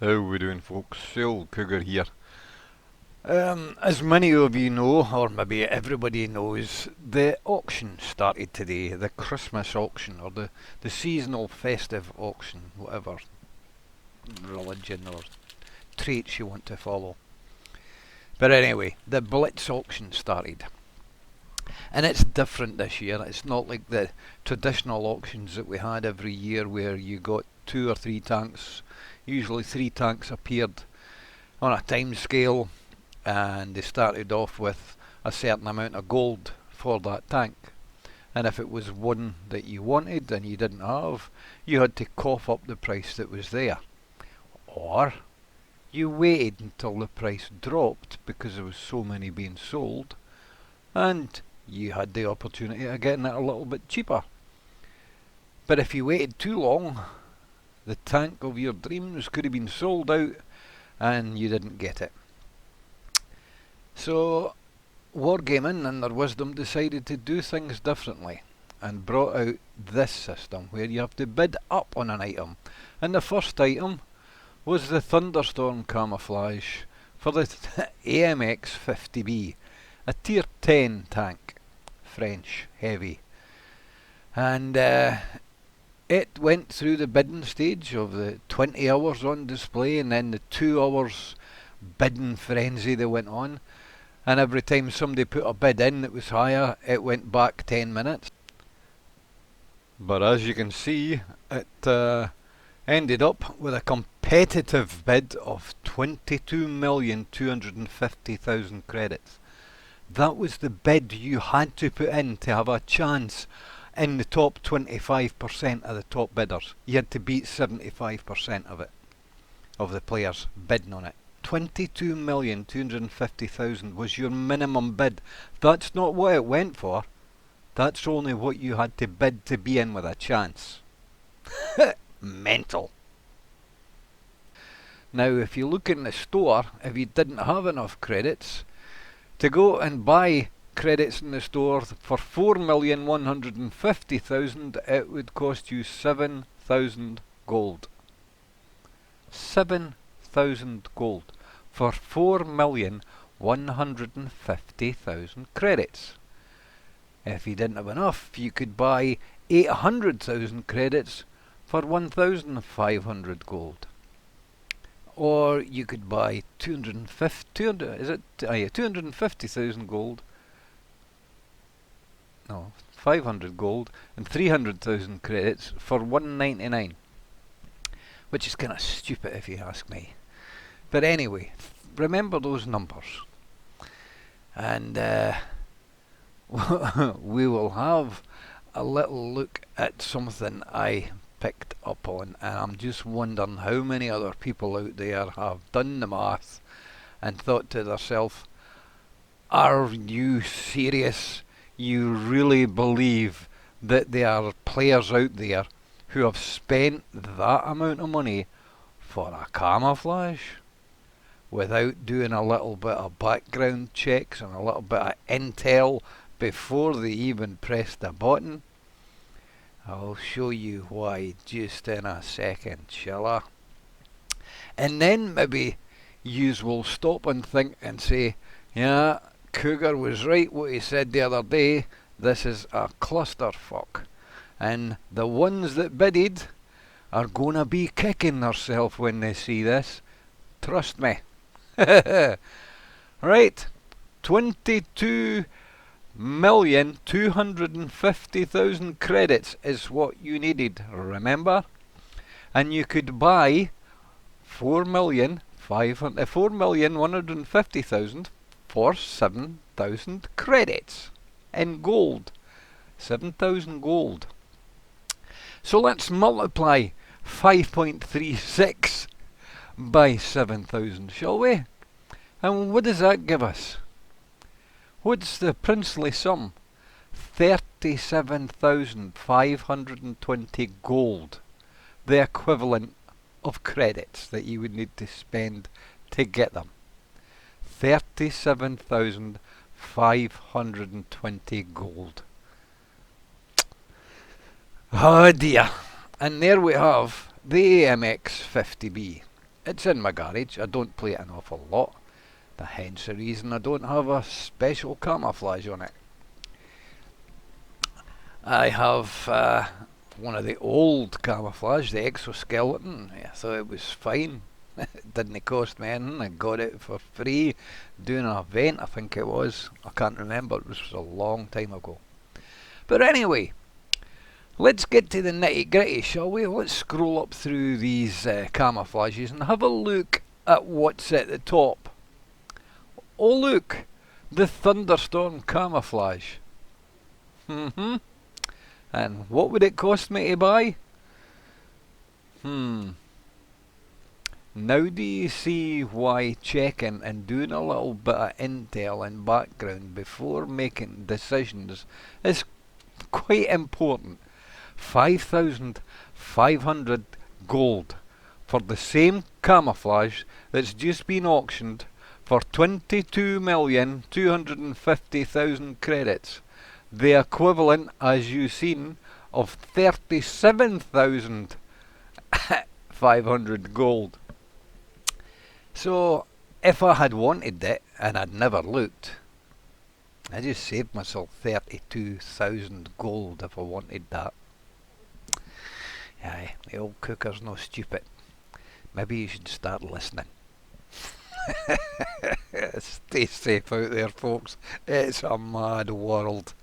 How we doing, folks? Old Cougar here. As many of you know, or maybe everybody knows, the auction started today. The Christmas auction, or the seasonal festive auction, whatever religion or traits you want to follow. But anyway, the Blitz auction started. And it's different this year. It's not like the traditional auctions that we had every year where you got 2 or 3 tanks. Usually 3 tanks appeared on a time scale, and they started off with a certain amount of gold for that tank. And if it was one that you wanted and you didn't have, you had to cough up the price that was there. Or you waited until the price dropped because there was so many being sold, and you had the opportunity of getting it a little bit cheaper. But if you waited too long, the tank of your dreams could have been sold out and you didn't get it. So Wargaming in their wisdom decided to do things differently and brought out this system where you have to bid up on an item. And the first item was the Thunderstorm camouflage for the AMX 50B, a tier 10 tank, French heavy. And it went through the bidding stage of the 20 hours on display, and then the 2 hours bidding frenzy that went on. And every time somebody put a bid in that was higher, it went back 10 minutes. But as you can see, it ended up with a competitive bid of 22,250,000 credits. That was the bid you had to put in to have a chance in the top 25% of the top bidders. You had to beat 75% of it, of the players bidding on it. 22,250,000 was your minimum bid. That's not what it went for. That's only what you had to bid to be in with a chance. Mental. Now, if you look in the store, if you didn't have enough credits, to go and buy credits in the store for 4,150,000, it would cost you 7,000 gold. 7,000 gold for 4,150,000 credits. If you didn't have enough, you could buy 800,000 credits for 1,500 gold. Or you could buy 250,000 gold. No, 500 gold and 300,000 credits for 199, which is kind of stupid if you ask me. But anyway, remember those numbers, and we will have a little look at something I picked up on, and I'm just wondering how many other people out there have done the math and thought to themselves, are you serious? You really believe that there are players out there who have spent that amount of money for a camouflage without doing a little bit of background checks and a little bit of intel before they even press the button? I'll show you why just in a second, shall I? And then maybe yous will stop and think and say, yeah, Cougar was right what he said the other day. This is a clusterfuck. And the ones that bidded are gonna be kicking themselves when they see this. Trust me. Right, 22,250,000 credits is what you needed, remember? And you could buy 4,150,000 for 7,000 credits in gold. 7,000 gold. So let's multiply 5.36 by 7,000, shall we? And what does that give us? What's the princely sum? 37,520 gold. The equivalent of credits that you would need to spend to get them. 37,520 gold. Oh dear. And there we have the AMX 50B. It's in my garage. I don't play it an awful lot. Hence the reason I don't have a special camouflage on it. I have one of the old camouflage, the exoskeleton. I thought it was fine. It didn't cost me anything. I got it for free doing an event, I think it was. I can't remember. It was a long time ago. But anyway, let's get to the nitty gritty, shall we? Let's scroll up through these camouflages and have a look at what's at the top. Oh look, the thunderstorm camouflage. And what would it cost me to buy? Now do you see why checking and doing a little bit of intel and background before making decisions is quite important? 5,500 gold for the same camouflage that's just been auctioned for 22,250,000 credits. The equivalent, as you've seen, of 37,500 gold. So, if I had wanted it, and I'd never looked, I just saved myself 32,000 gold if I wanted that. Aye, the old cooker's no stupid. Maybe you should start listening. Stay safe out there, folks. It's a mad world.